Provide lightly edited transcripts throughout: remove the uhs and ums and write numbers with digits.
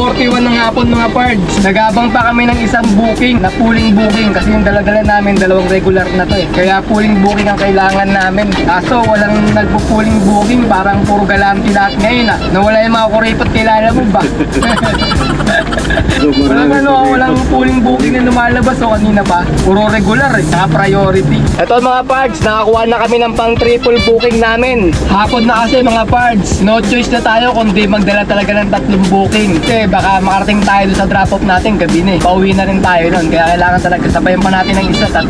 10:41 ng hapon mga pards. Nagabang pa kami ng isang booking na pooling booking kasi yung dala-dala namin dalawang regular na to eh. Kaya pooling booking ang kailangan namin. Kaso walang nagpo-pooling booking, parang puro galanti lahat ngayon ah. Nawala yung mga kuripot, kilala mo ba? Walang pooling booking na lumalabas o kanina pa. Puro regular eh, saka priority. Ito mga pards, nakakuha na kami ng pang triple booking namin. Hapon na kasi mga pards, no choice na tayo kundi magdala talaga ng 3 booking. Kasi baka makarating tayo sa drop off natin gabi na eh. Pauwi na rin tayo nun, kaya kailangan talaga sabayan pa natin ng isa, 3.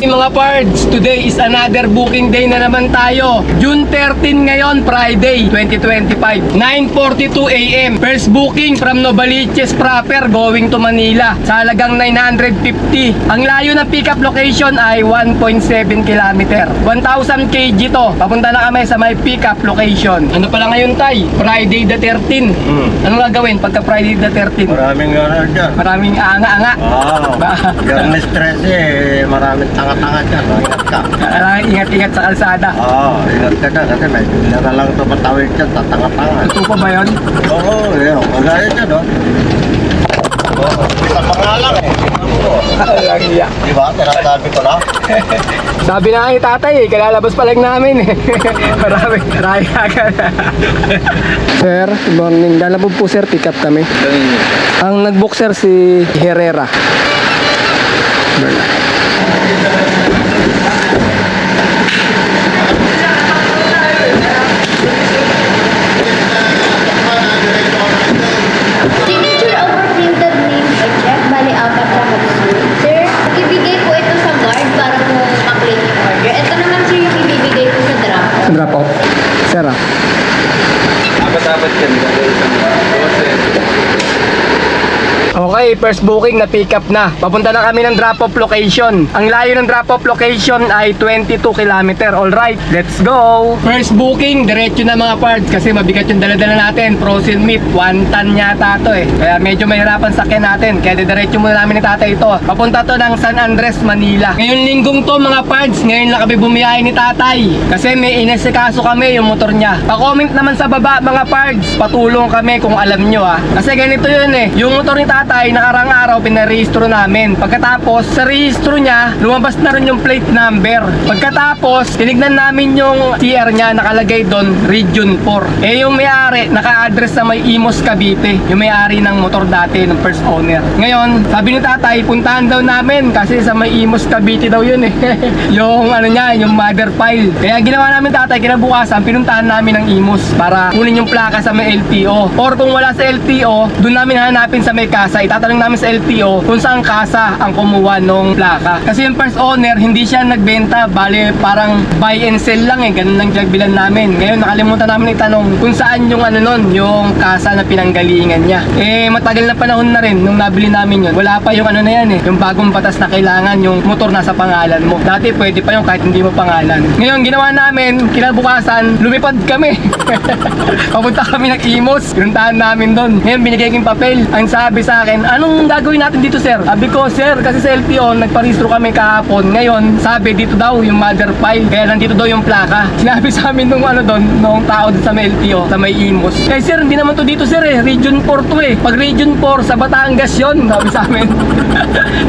Mga pards, today is another booking day na naman tayo. June 13 ngayon, Friday 2025, 9:42 AM. First booking from Novaliches proper going to Manila sa halagang 950. Ang layo ng pickup location ay 1.7 km. 1,000 kg to. Papunta na kami sa may pickup location. Ano pala ngayon, Tay? Friday the 13. Anong gagawin pagka Friday the 13? Maraming dyan. Maraming anga-anga. Yung stress eh, maraming tanga-tanga dyan. Ingat ka. Kailangan ingat-ingat sa kalsada. Ingat ka dyan. Kasi may bigla na lang tumatawid dyan, tatanga-tanga. Totoo pa ba yun? Oo, yun. Magaya dyan, no? Isa pa nga lang eh. Alang iya. Diba? Tinasabi ko na. Sabi na ni tatay eh, kalalabas pa lang namin eh. Marami agad. Sir, good morning. Dalabog po sir, pick up kami. Ang nag-book sir si Herrera. Signature over printed name sa check, bali 4 na mag-suit. Sir, ibigay po ito sa guard para po maklaim yung order. Ito naman sir yung ibibigay ko sa drop. Drop off. Sir ah. Dapat yan. Okay, first booking na pick up na. Papunta na kami ng drop-off location. Ang layo ng drop-off location ay 22 km. Alright, let's go! First booking, diretso na mga parts kasi mabigat yung dala-dala natin. Frozen meat, 1 ton yata to eh. Kaya medyo mahirapan sakyan natin. Kaya diretso muna namin ni tatay ito. Papunta to ng San Andres, Manila. Ngayon linggong to mga parts. Ngayon lang kami bumiyahe ni tatay. Kasi may inesikaso kami yung motor niya. Pa-comment naman sa baba mga parts. Patulong kami kung alam nyo ah. Kasi ganito yun eh. Yung motor ni tatay nakarang araw pinarehistro namin. Pagkatapos sa rehistro niya lumabas na rin yung plate number. Pagkatapos tinignan namin yung CR niya, nakalagay doon Region 4. Eh yung may-ari naka-address sa may Imos Cavite, yung may-ari ng motor dati ng first owner. Ngayon sabi ni tatay puntahan daw namin kasi sa may Imos Cavite daw yun eh. Yung ano niya, yung mother file. Kaya ginawa namin tatay, kinabukasan pinuntahan namin ng Imos para kunin yung plaka sa may LTO. Or kung wala sa LTO, doon namin hanapin sa may kasa. Itatanong namin sa LTO kung saan kasa ang kumuha nung plaka. Kasi yung first owner, hindi siya nagbenta. Bale, parang buy and sell lang eh. Ganun lang bilan namin. Ngayon, nakalimutan namin itanong kung saan yung ano nun, yung kasa na pinanggalingan niya. Eh, matagal na panahon na rin nung nabili namin yun. Wala pa yung ano na yan eh. Yung bagong batas na kailangan yung motor nasa pangalan mo. Dati pwede pa yung kahit hindi mo pangalan. Ngayon, ginawa namin, kinabukasan, lumipad kami. Papunta kami ng Imos. Pinuntahan namin doon. Ngayon, binigay ko yung papel. Ang sabi sa akin, anong gagawin natin dito sir? Sabi ko, sir, kasi sa LTO nagparehistro kami kahapon. Ngayon, sabi dito daw yung mother file. Kaya nandito daw yung plaka. Sinabi sa amin nung ano doon, nung tao doon sa may LTO, sa may Imos. Eh sir, hindi naman to dito sir eh. Region 4 to eh. Pag Region 4 sa Batangas yun, sabi sa amin.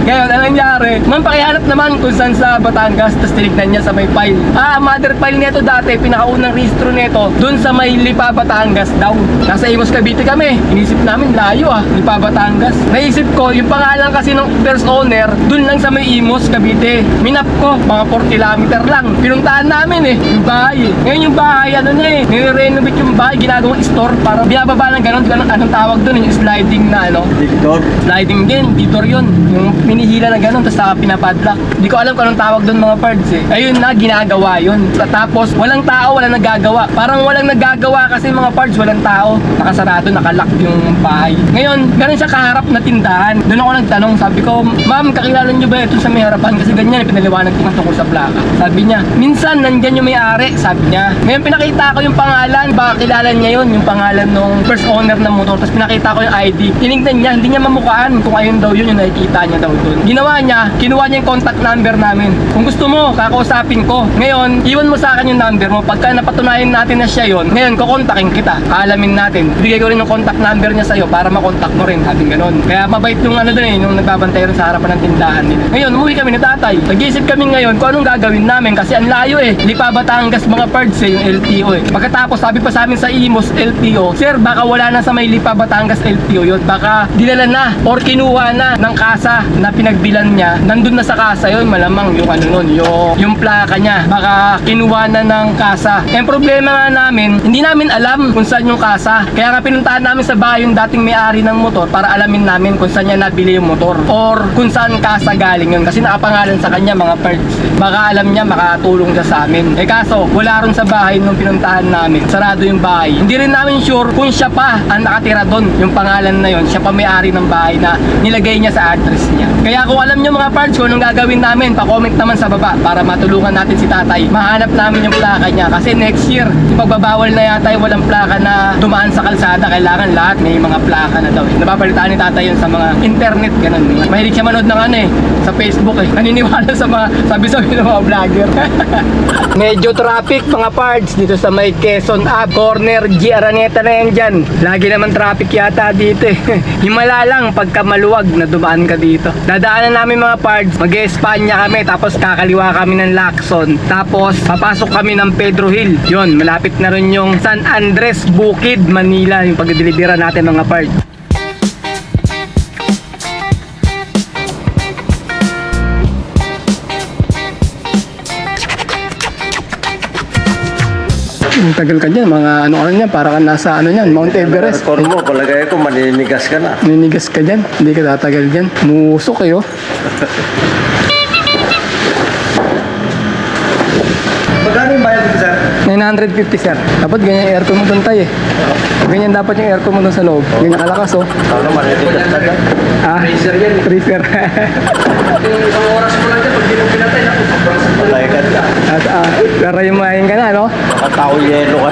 Ngayon, anong nangyari? Man, pakihanap naman kung saan sa Batangas. Tapos tinignan niya sa may file. Mother file nito dati, pinakaunang rehistro nito, doon sa may Lipa, Batangas daw. Nasa Imos Cavite kami. Inisip namin, layo Lipa, Batangas. Naisip ko, yung pangalan kasi ng first owner, dun lang sa may Imos, Cavite. Minap ko, mga 4 kilometer lang. Pinuntahan namin eh, yung bahay eh. Ngayon yung bahay, ano niya eh, nire-renovate yung bahay, ginagawang store. Parang binababa ng ganun, anong tawag dun, yung sliding na ano. Victor. Sliding din, Victor yun. Yung pinihila na ganun, tapos pinapadlock. Hindi ko alam kung anong tawag dun mga parts eh. Ayun na, ginagawa yun. Tapos, walang tao, walang nagagawa. Parang walang nagagawa kasi mga parts, walang tao. Nakasarado, nakalock yung bahay. Ngayon, ganun siya kaharap na tindahan. Doon ako nagtanong, sabi ko, ma'am, kakilala niyo ba ito sa may harapan? Kasi ganyan, pinaliwanag ko nga tungkol sa plaka. Sabi niya, minsan nandyan yung may-ari, sabi niya. Ngayon pinakita ko yung pangalan, baka kilala niya yun, yung pangalan ng first owner ng motor. Tapos pinakita ko yung ID. Tinignan niya, hindi niya mamukhaan kung ayun daw yun, yung nakikita niya daw doon. Ginawa niya, kinuha niya yung contact number namin. Kung gusto mo, kakausapin ko. Ngayon, iwan mo sa akin yung number mo. Pagka napatunayan natin na siya yun, ngayon, kukontakin kita. Kaalamin natin. Bigay ko rin yung contact number niya sa'yo para makontak mo rin. Sabi ganun. Kaya mabait yung ano doon yung nagbabantay rin sa harapan ng tindahan nila. Ngayon, umuwi kami ni tatay. Nag-iisip kami ngayon kung anong gagawin namin kasi ang layo Lipa Batangas mga parts yung LTO Pagkatapos, sabi pa sa amin sa Imos LTO, sir, baka wala na sa may Lipa Batangas LTO yun. Baka dinala na or kinuha na ng kasa na pinagbilan niya. Nandun na sa kasa yun, malamang yung ano nun, yung plaka niya. Baka kinuha na ng kasa. Ang problema nga namin, hindi namin alam kung saan yung kasa. Kaya nga pinuntahan namin sa bahay yung dating may-ari ng motor para alamin namin kung saan niya nabili yung motor or kung saan kasa galing yun. Kasi nakapangalan sa kanya mga parts. Baka alam niya makatulong siya sa amin. Kaso, wala rin sa bahay nung pinuntahan namin. Sarado yung bahay. Hindi rin namin sure kung siya pa ang nakatira doon. Yung pangalan na yun, siya pa may-ari ng bahay na nilagay niya sa address niya. Kaya kung alam niyo mga parts kung anong gagawin namin, pa-comment naman sa baba para matulungan natin si tatay. Mahanap namin yung plaka niya. Kasi next year, ipagbabawal na yata yung walang plaka na dumaan sa kalsada. Kailangan lahat may mga plaka na daw. Napapalitaan ni tatay yun sa mga internet, ganun. Mahilig siya manood ng sa Facebook Naniniwala sa mga sabi-sabi ng mga vlogger. Medyo traffic mga parts dito sa may Quezon Ave, corner G. Araneta na yan dyan. Lagi naman traffic yata dito Himala lang pagka maluwag na dumaan ka dito. Dadaanan namin mga parts, mag-Espanya kami, tapos kakaliwa kami ng Lacson, tapos papasok kami ng Pedro Hill. Yun, malapit na rin yung San Andres, Bukid, Manila, yung pag-delivera natin mga parts. Ang tagal ka dyan, mga ano niyan, para ka nasa ano niyan, Mount Everest. Record mo, palagay ko maninigas ka na. Ninigas ka dyan, hindi ka tatagal dyan. Musok kayo. Magkano yung bayad dito, sir? 950 sir. Dapat ganyan yung aircon mo doon tayo Ganyan dapat yung aircon mo doon sa loob. Ganyan kalakas Ano, maninigas ka dyan? Freezer yan. Freezer. Isang oras mo lang dyan, pag di mo pinatay, patay ka dyan. At karayumahin ka na, no? Makatao yelo ka.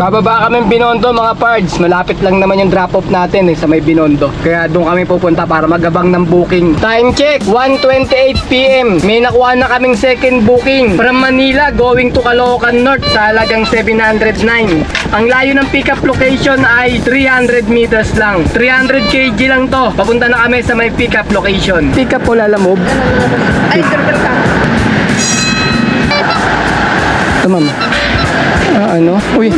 Bababa kami Binondo mga pards. Malapit lang naman yung drop-off natin sa may Binondo. Kaya doon kami pupunta para magabang ng booking. Time check, 1:28 PM. May nakuha na kaming second booking from Manila going to Caloocan North sa halagang 709. Ang layo ng pickup location ay 300 meters lang. 300 kg lang to. Papunta na kami sa may pickup location. Pickup o lalamove? Ay, sir, Ito ma'am. Ano? Uy,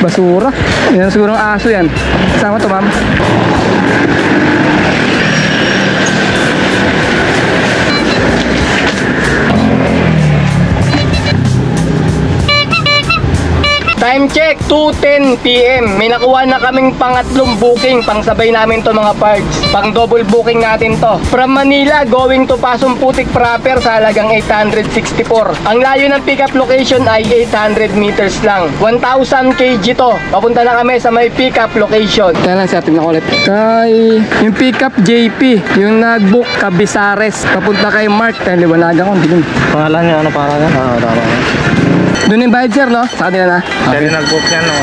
basura. Yan siguro ang aso yan. Kasama to ma'am. Time check, 2:10 PM. May nakuha na kaming pangatlong booking. Pangsabay namin to mga parts. Pang double booking natin to. From Manila, going to Pasong Putik proper sa halagang 864. Ang layo ng pickup location ay 800 meters lang. 1,000 kg to. Papunta na kami sa may pickup location. Kaya lang siya, tingnan ko ulit. Kay yung pickup JP, yung nag-book Cabisares. Papunta kay Mark. Kaya liwanagan ko, hindi. Pangalan niya, ano pangalan? Tama. Doon yung bayad sir, no? Sa kanila na. Siya rin nag-book yan, no?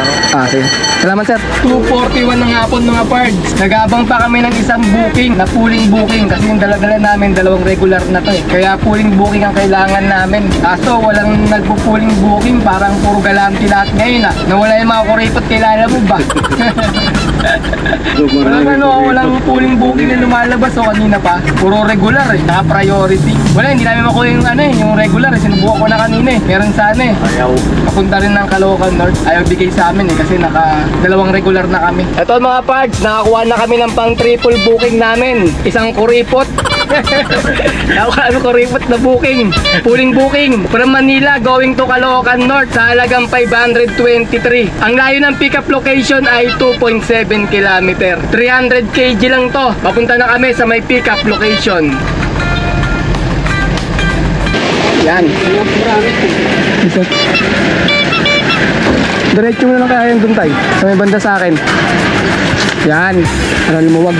Sige. Salamat sir. 2:41 ng hapon mga pards. Nagabang pa kami ng isang booking na pooling booking kasi yung dala-dala namin dalawang regular na to Kaya pooling booking ang kailangan namin. Kaso walang nagpo-pooling booking, parang puro galanti lahat ngayon Nawala yung mga kuripot, kilala mo ba? Walang pooling booking na lumalabas kanina pa. Puro regular naka-priority. Hindi namin makuha yung yung regular sinubukan ko na kanina Meron sana Ayaw. Papunta rin ng Caloocan North. Ayaw bigay sa amin kasi dalawang regular na kami. Ito mga parts, nakakuha na kami ng pang triple booking namin. Isang kuripot. Nakakuha kami kuripot na booking. Pooling booking from Manila going to Caloocan North sa halagang 523. Ang layo ng pickup location ay 2.7 km. 300 kg lang to. Papunta na kami sa may pickup location. Yan. Diretso mo na lang kaya yung dun, tay. Sa may banda sa akin. Yan. Para lumuwag.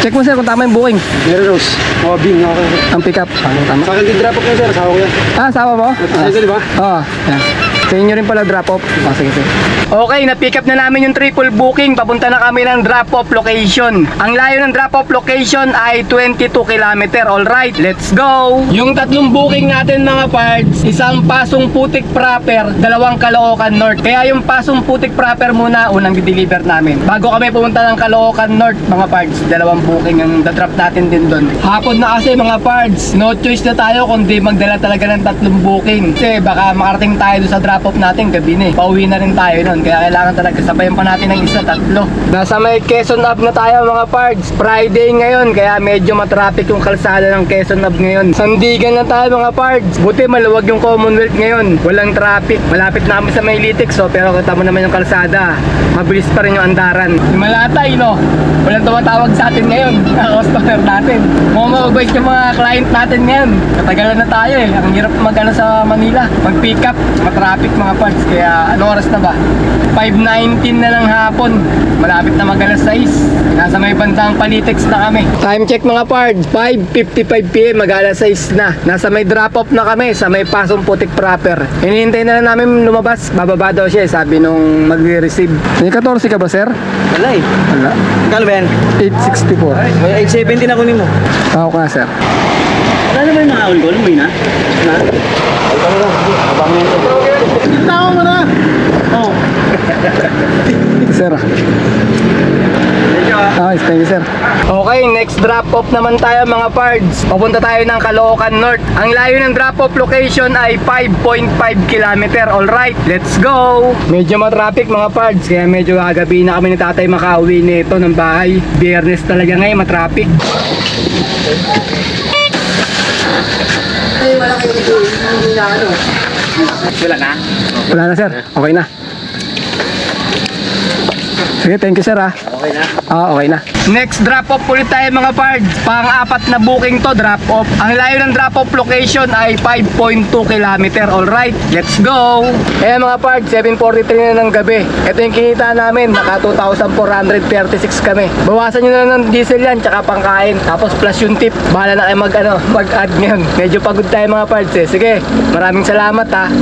Check mo sir kung tama yung booking. Meron Rose. Oh, Bing, okay. Ang pick up. Tama. Sa akin din drop off na sir, asawa ko yan. Ah, sawa mo? Sige, di ba? Oo. Yan. Sa inyo rin pala drop off. Oh, sige, sige. Okay, na-pick up na namin yung triple booking. Papunta na kami ng drop off location. Ang layo ng drop off location ay 22 km. Alright, let's go! Yung tatlong booking natin mga parts, isang Pasong Putik proper, dalawang Caloocan North. Kaya yung Pasong Putik proper muna, unang di-deliver namin. Bago kami pumunta ng Caloocan North, mga parts, dalawang booking ang da-drop natin din doon. Hapon na kasi mga parts, no choice na tayo kundi magdala talaga ng tatlong booking. Kasi baka makarating tayo doon sa drop off natin gabi na eh. Pauwi na rin tayo nun. Kaya kailangan talaga sabayan pa natin ng isa, tatlo. Nasa may Quezon Ave na tayo mga parts. Friday ngayon, kaya medyo matraffic yung kalsada ng Quezon Ave ngayon. Sandigan na tayo mga parts. Buti maluwag yung Commonwealth ngayon. Walang traffic. Malapit na kami sa Maylitix, so, pero kita mo naman yung kalsada. Mabilis pa rin yung andaran. Malatay, no? Walang tumatawag sa atin ngayon. Customer natin. Mukhang mababait yung mga client natin ngayon. Katagalan na tayo eh. Ang hirap magano sa Manila. Mag-pick up. Matraffic mga parts. Kaya ano oras na ba? 5:19 na ng hapon. Malapit na mag-alas 6. Nasa may bandang Palitex na kami. Time check mga parts. 5:55 PM. Mag-alas 6 na. Nasa may drop off na kami sa may Pasong Putik proper. Hinihintay na lang namin lumabas. Bababa daw siya eh, sabi nung magre-receive. May 14 ka ba sir? Wala eh. Wala. Kano ba yan? 864. May 870 na kunin mo. Ako ka na sir. Wala na ba yung nakakul ko? May na? Na? Abang lang. Abang yan. Tao mo na! Oo. Sir. Thank you sir. Okay, next drop off naman tayo mga pards. Papunta tayo ng Caloocan North. Ang layo ng drop off location ay 5.5 km. Alright, let's go! Medyo matraffic mga pards, kaya medyo gagabi na kami ni tatay makauwi nito ng bahay. Biyernes talaga ngayon, matraffic. Wala na? Wala na sir, okay na. Sige, thank you sir ah. Okay na. Okay na. Next drop off ulit tayo mga pards. Pang-apat na booking to, drop off. Ang layo ng drop off location ay 5.2 km. Alright, let's go! Ayan mga pards, 7:43 na ng gabi. Ito yung kinita namin, naka 2,436 kami. Bawasan nyo na ng diesel yan, tsaka pangkain. Tapos plus yung tip. Bahala na kayo mag-add ngayon. Medyo pagod tayo mga pards eh. Sige, maraming salamat ha.